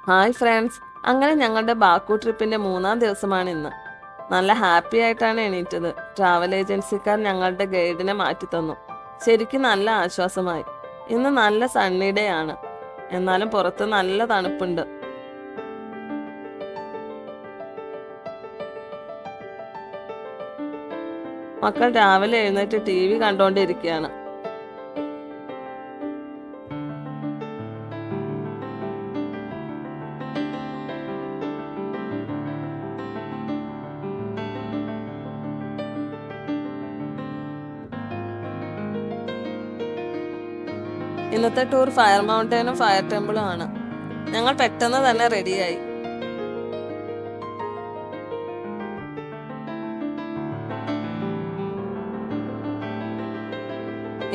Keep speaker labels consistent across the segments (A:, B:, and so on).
A: Hi friends, അങ്ങനെ ഞങ്ങളുടെ Baku ട്രിപ്പിൻ്റെ 3-ാം ദിവസമാണ് ഇന്ന്. നല്ല ഹാപ്പി ആയിട്ടാണ് എണീറ്റത്. ട്രാവൽ ഏജൻസിക്കാർ ഞങ്ങളുടെ ഗൈഡിനെ മാറ്റി തന്നു. ശരിക്കും നല്ല ആശ്വാസമായി. ഇന്ന് നല്ല സണ്ണി ഡേ ആണ്, എന്നാലും പുറത്ത് നല്ല തണുപ്പുണ്ട്. മക്കൾ രാവിലെ എഴുന്നേറ്റ് TV കണ്ടുകൊണ്ടിരിക്കുകയാണ്. ഇന്നത്തെ ടൂർ ഫയർ മൗണ്ടനും ഫയർ ടെമ്പിളും ആണ്. ഞങ്ങൾ പെട്ടെന്ന് തന്നെ റെഡിയായി.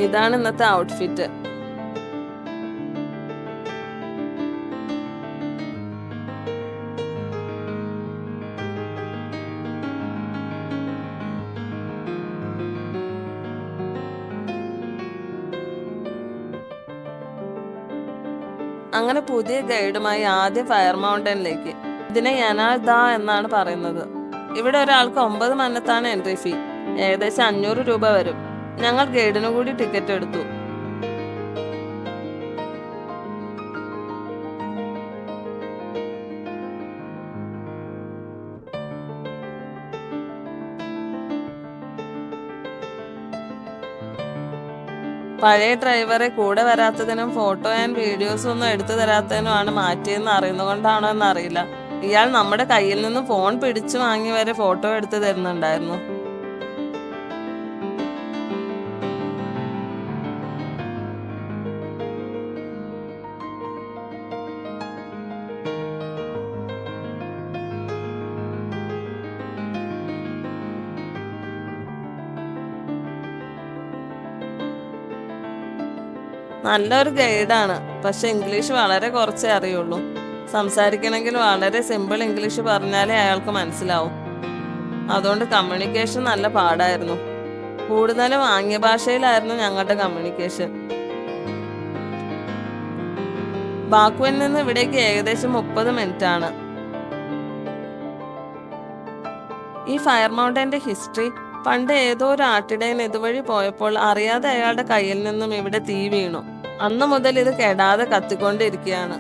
A: ഇതാണ് ഇന്നത്തെ ഔട്ട്ഫിറ്റ്. അങ്ങനെ പുതിയ ഗൈഡുമായി ആദ്യം ഫയർ മൗണ്ടനിലേക്ക്. ഇതിനെ യനാദ എന്നാണ് പറയുന്നത്. ഇവിടെ ഒരാൾക്ക് 9 മന്നത്താണ് എൻട്രി ഫീ. ഏകദേശം 500 രൂപ വരും. ഞങ്ങൾ ഗൈഡിനു കൂടി ടിക്കറ്റ് എടുത്തു. പഴയ ഡ്രൈവറെ കൂടെ വരാത്തതിനും ഫോട്ടോ ആൻഡ് വീഡിയോസ് ഒന്നും എടുത്തു തരാത്തതിനുമാണ് മാറ്റിയെന്ന് അറിയുന്നതുകൊണ്ടാണോ എന്നറിയില്ല. ഇയാൾ നമ്മുടെ കയ്യിൽ നിന്ന് ഫോൺ പിടിച്ചു വാങ്ങി വരെ ഫോട്ടോ എടുത്തു തരുന്നുണ്ടായിരുന്നു. നല്ലൊരു ഗൈഡാണ്, പക്ഷെ ഇംഗ്ലീഷ് വളരെ കുറച്ചേ അറിയുള്ളൂ. സംസാരിക്കണമെങ്കിൽ വളരെ സിമ്പിൾ ഇംഗ്ലീഷ് പറഞ്ഞാലേ അയാൾക്ക് മനസ്സിലാവും. അതുകൊണ്ട് കമ്മ്യൂണിക്കേഷൻ നല്ല പാടായിരുന്നു. കൂടുതലും ആംഗ്യ ഭാഷയിലായിരുന്നു ഞങ്ങളുടെ കമ്മ്യൂണിക്കേഷൻ. ബാക്കുവിൽ നിന്ന് ഇവിടേക്ക് ഏകദേശം 30 മിനിറ്റ് ആണ്. ഈ ഫയർ മൗണ്ടന്റെ ഹിസ്റ്ററി, പണ്ട് ഏതോ ഒരു ആട്ടിടയൻ ഇതുവഴി പോയപ്പോൾ അറിയാതെ അയാളുടെ കയ്യിൽ നിന്നും ഇവിടെ തീ വീണു. അന്നു മുതൽ ഇത് കെടാതെ കത്തിക്കൊണ്ടിരിക്കുകയാണ്.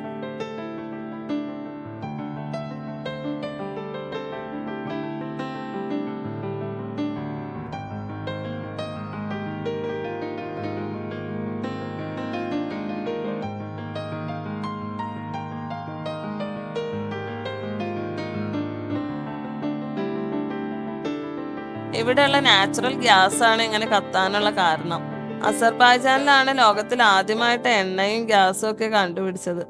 A: ഇവിടെയുള്ള നാച്ചുറൽ ഗ്യാസ് ആണ് ഇങ്ങനെ കത്താനുള്ള കാരണം. അസർബൈജാനിലാണ് ലോകത്തിൽ ആദ്യമായിട്ട് എണ്ണയും ഗ്യാസും ഒക്കെ കണ്ടുപിടിച്ചത്.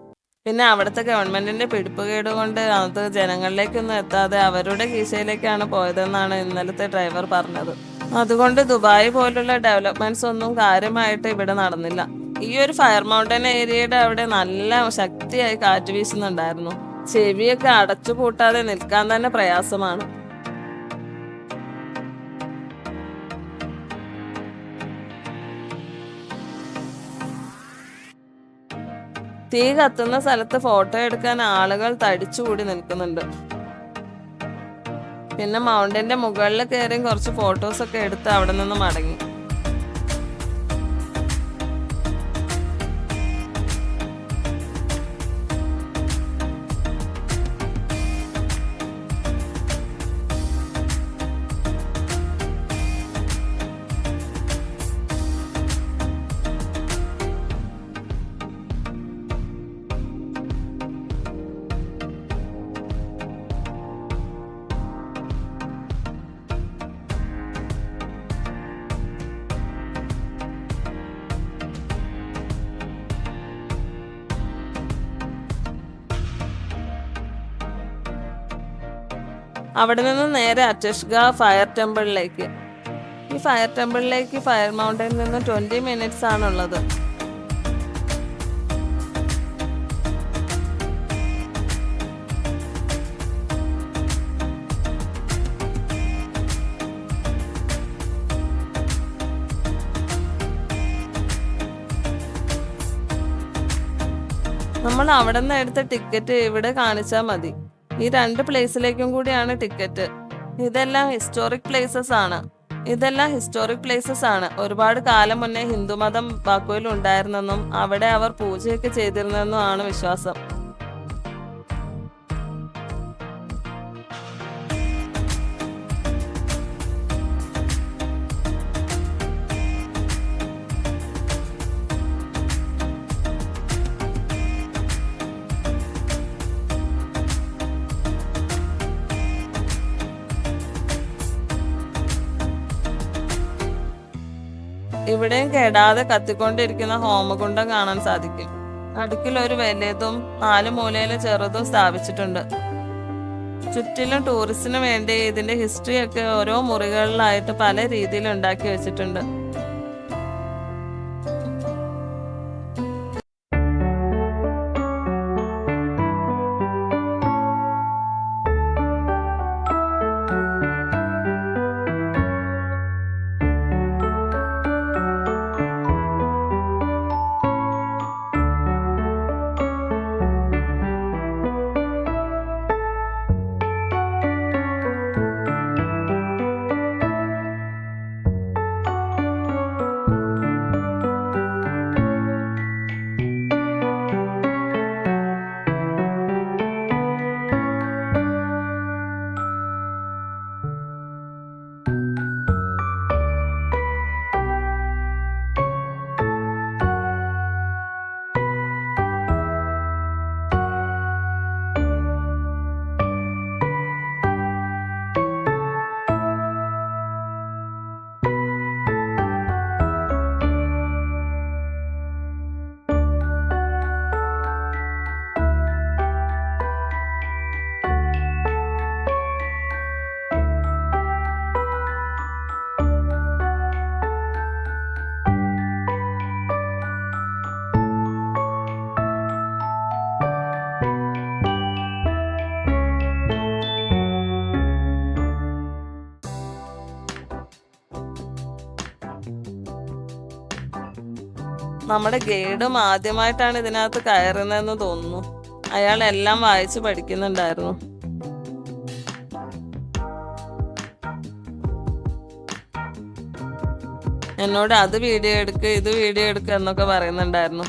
A: പിന്നെ അവിടുത്തെ ഗവൺമെന്റിന്റെ പിടിപ്പുകേട് കൊണ്ട് അത് ജനങ്ങളിലേക്കൊന്നും എത്താതെ അവരുടെ കീശയിലേക്കാണ് പോയതെന്നാണ് ഇന്നലത്തെ ഡ്രൈവർ പറഞ്ഞത്. അതുകൊണ്ട് ദുബായ് പോലുള്ള ഡെവലപ്മെന്റ്സ് ഒന്നും കാര്യമായിട്ട് ഇവിടെ നടന്നില്ല. ഈ ഒരു ഫയർ മൗണ്ടൻ ഏരിയയുടെ അവിടെ നല്ല ശക്തിയായി കാറ്റ് വീശുന്നുണ്ടായിരുന്നു. ചെവിയൊക്കെ അടച്ചു പൂട്ടാതെ നിൽക്കാൻ തന്നെ പ്രയാസമാണ്. തീ കത്തുന്ന സ്ഥലത്ത് ഫോട്ടോ എടുക്കാൻ ആളുകൾ തടിച്ചുകൂടി നിൽക്കുന്നുണ്ട്. പിന്നെ മൗണ്ടന്റെ മുകളിൽ കയറി കുറച്ച് ഫോട്ടോസൊക്കെ എടുത്ത് അവിടെ നിന്ന് മടങ്ങി. അവിടെ നിന്ന് നേരെ അറ്റഷ്ഗ ഫയർ ടെമ്പിളിലേക്ക്. ഈ ഫയർ ടെമ്പിളിലേക്ക് ഫയർ മൗണ്ടനിൽ നിന്ന് 20 മിനിറ്റ്സ് ആണുള്ളത്. നമ്മൾ അവിടെ നിന്ന് എടുത്ത ടിക്കറ്റ് ഇവിടെ കാണിച്ചാൽ മതി. ഈ 2 പ്ലേസിലേക്കും കൂടിയാണ് ടിക്കറ്റ്. ഇതെല്ലാം ഹിസ്റ്റോറിക് പ്ലേസസ് ആണ്. ഒരുപാട് കാലം മുന്നേ ഹിന്ദുമതം ബാക്കോയിൽ ഉണ്ടായിരുന്നെന്നും അവിടെ അവർ പൂജയൊക്കെ ചെയ്തിരുന്നെന്നും ആണ് വിശ്വാസം. ഇവിടെയും കെടാതെ കത്തിക്കൊണ്ടിരിക്കുന്ന ഹോമകുണ്ടം കാണാൻ സാധിക്കും. അടുക്കിൽ ഒരു വലിയതും 4 മൂലയിലും ചെറുതും സ്ഥാപിച്ചിട്ടുണ്ട്. ചുറ്റിലും ടൂറിസ്റ്റിന് വേണ്ടി ഇതിന്റെ ഹിസ്റ്ററി ഒക്കെ ഓരോ മുറികളിലായിട്ട് പല രീതിയിൽ ഉണ്ടാക്കി വെച്ചിട്ടുണ്ട്. നമ്മുടെ ഗൈഡും ആദ്യമായിട്ടാണ് ഇതിനകത്ത് കയറുന്നതെന്ന് തോന്നുന്നു. അയാൾ എല്ലാം വായിച്ച് പഠിക്കുന്നുണ്ടായിരുന്നു. എന്നോട് അത് വീഡിയോ എടുക്കുക, ഇത് വീഡിയോ എടുക്കുക എന്നൊക്കെ പറയുന്നുണ്ടായിരുന്നു.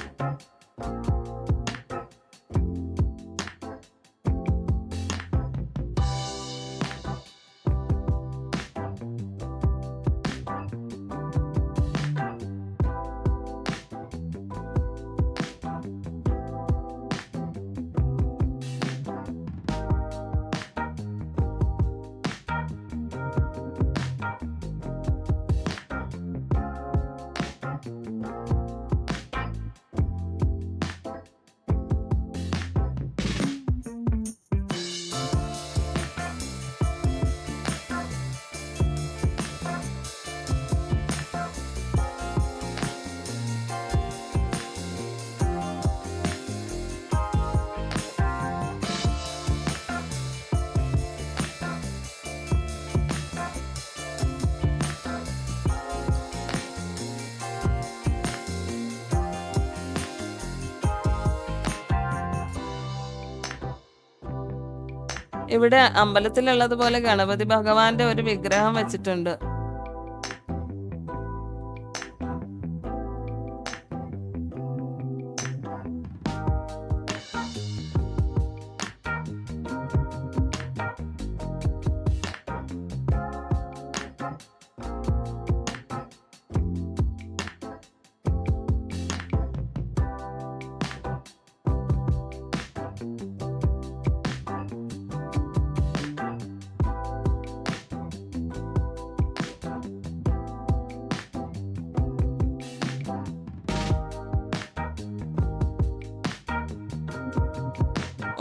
A: ഇവിടെ അമ്പലത്തിലുള്ളതുപോലെ ഗണപതി ഭഗവാന്റെ ഒരു വിഗ്രഹം വെച്ചിട്ടുണ്ട്.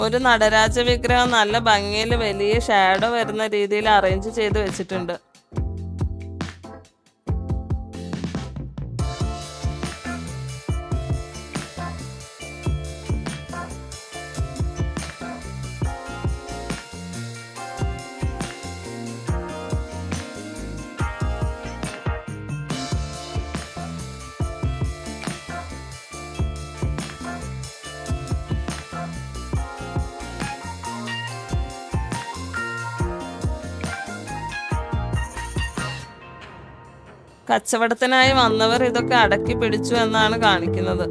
A: ഒരു നടരാജ വിഗ്രഹം നല്ല ഭംഗിയിൽ വലിയ ഷാഡോ വരുന്ന രീതിയിൽ അറേഞ്ച് ചെയ്ത് വെച്ചിട്ടുണ്ട്. കച്ചവടത്തിനായി വന്നവർ ഇതൊക്കെ അടക്കി പിടിച്ചു എന്നാണ് കാണിക്കുന്നത്.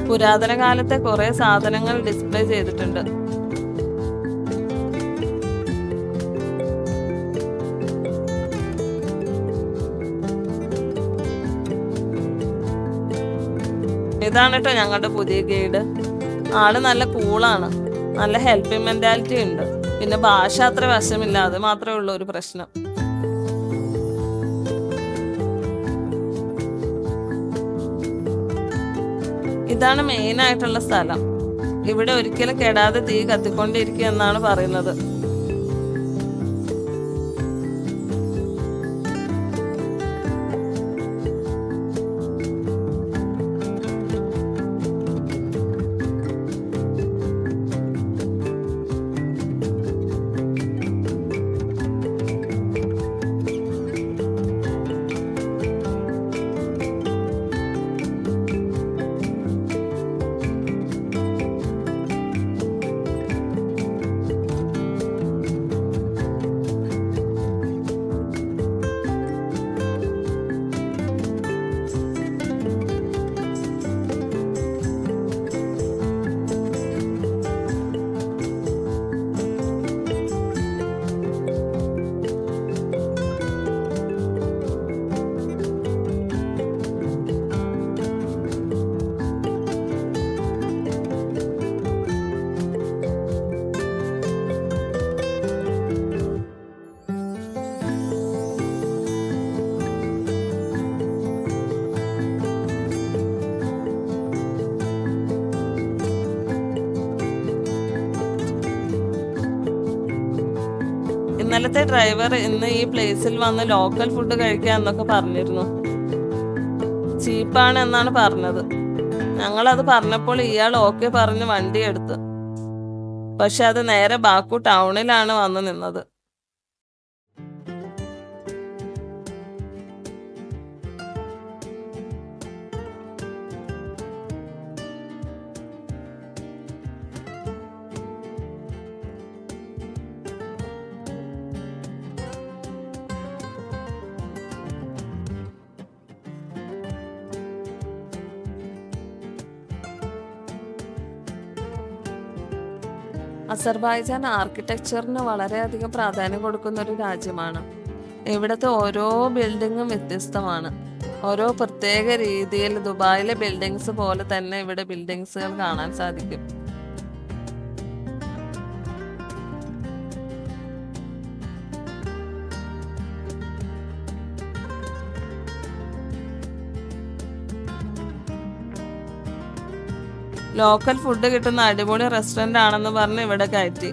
A: പുരാതന കാലത്തെ കുറെ സാധനങ്ങൾ ഡിസ്പ്ലേ ചെയ്തിട്ടുണ്ട്. ഇതാണ് കേട്ടോ ഞങ്ങളുടെ പുതിയ ഗൈഡ്. ആള് നല്ല കൂളാണ്, നല്ല ഹെൽപ്പിംഗ് മെന്റാലിറ്റി ഉണ്ട്. പിന്നെ ഭാഷ അത്ര വശമില്ല, അത് മാത്രമേ ഉള്ളൂ ഒരു പ്രശ്നം. ഇതാണ് മെയിൻ ആയിട്ടുള്ള സ്ഥലം. ഇവിടെ ഒരിക്കലും കെടാതെ തീ കത്തിക്കൊണ്ടിരിക്കുക എന്നാണ് പറയുന്നത്. ഇന്നലത്തെ ഡ്രൈവർ ഇന്ന് ഈ പ്ലേസിൽ വന്ന് ലോക്കൽ ഫുഡ് കഴിക്കുക എന്നൊക്കെ പറഞ്ഞിരുന്നു. ചീപ്പാണ് എന്നാണ് പറഞ്ഞത്. ഞങ്ങളത് പറഞ്ഞപ്പോൾ ഇയാൾ ഓക്കെ പറഞ്ഞ് വണ്ടി എടുത്ത്. പക്ഷെ അത് നേരെ ബാക്കു ടൗണിലാണ് വന്ന് നിന്നത്. അസർബൈജാൻ ആർക്കിടെക്ചറിന് വളരെയധികം പ്രാധാന്യം കൊടുക്കുന്ന ഒരു രാജ്യമാണ്. ഇവിടുത്തെ ഓരോ ബിൽഡിങ്ങും വ്യത്യസ്തമാണ്. ഓരോ പ്രത്യേക രീതിയിൽ ദുബായിലെ ബിൽഡിങ്സ് പോലെ തന്നെ ഇവിടെ ബിൽഡിങ്സുകൾ കാണാൻ സാധിക്കും. ലോക്കൽ ഫുഡ് കിട്ടുന്ന അടിപൊളി റെസ്റ്റോറന്റ് ആണെന്ന് പറഞ്ഞ് ഇവിടെ കയറ്റി.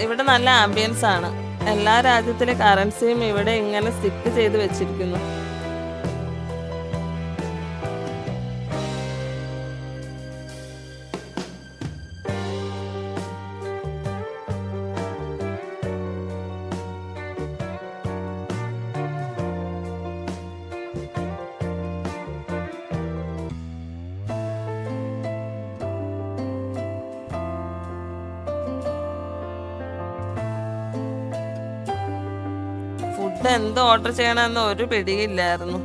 A: ഇവിടെ നല്ല ആംബിയൻസ് ആണ്. എല്ലാ രാജ്യത്തിലെ കറൻസിയും ഇവിടെ ഇങ്ങനെ സ്റ്റിക്ക് ചെയ്ത് വെച്ചിരിക്കുന്നു. ഫുഡ് എന്ത് ഓർഡർ ചെയ്യണമെന്ന് ഒരു പിടിയില്ലായിരുന്നു.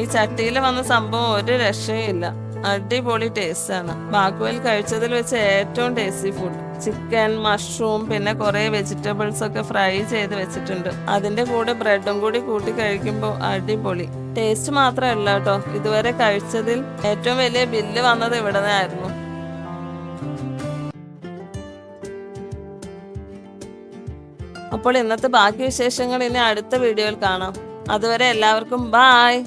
A: ഈ ചട്ടിയിൽ വന്ന സംഭവം ഒരു രക്ഷയില്ല. അടിപൊളി ടേസ്റ്റ് ആണ്. ബാക്കുവൽ കഴിച്ചതിൽ വെച്ച് ഏറ്റവും ടേസ്റ്റി ഫുഡ്. ചിക്കൻ, മഷ്റൂം, പിന്നെ കുറെ വെജിറ്റബിൾസ് ഒക്കെ ഫ്രൈ ചെയ്ത് വെച്ചിട്ടുണ്ട്. അതിന്റെ കൂടെ ബ്രെഡും കൂടി കൂട്ടി കഴിക്കുമ്പോൾ അടിപൊളി. ടേസ്റ്റ് മാത്രമല്ല കേട്ടോ, ഇതുവരെ കഴിച്ചതിൽ ഏറ്റവും വലിയ ബില്ല് വന്നത് ഇവിടെ നിന്നായിരുന്നു. അപ്പോൾ ഇന്നത്തെ ബാക്കി വിശേഷങ്ങൾ ഇനി അടുത്ത വീഡിയോയിൽ കാണാം. അതുവരെ എല്ലാവർക്കും ബായ്.